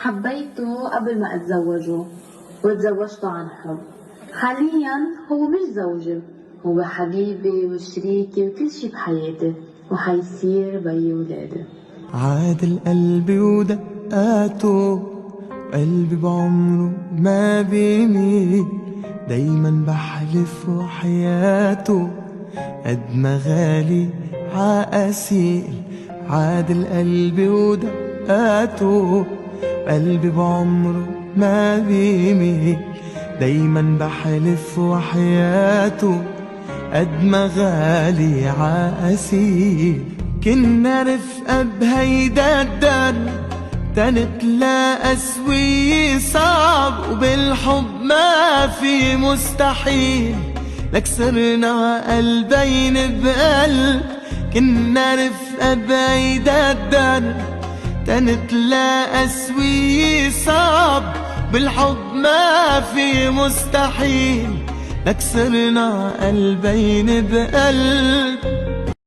حبيته قبل ما اتزوجه وتزوجته عن حب. حاليا هو مش زوجي، هو حبيبي وشريكي وكل شي بحياتي، وحيصير بي ولادي. عاد القلب ودقاته، قلبي بعمره ما بيميل، دايما بحلف وحياته قد ما غالي عقاسيل. عاد القلب ودقاته، قلبي بعمره ما بيميل، دايما بحلف وحياته قد ما غالي عقاسيل. كنا رفقة بهيدا الدار، تنتلاقى سوي صعب، وبالحب ما في مستحيل، لك صرنا قلبين بقلب. كنا رفقة بهيدا الدار، تنتلاقى سوي صعب، بالحب ما في مستحيل، لك صرنا قلبين بقلب.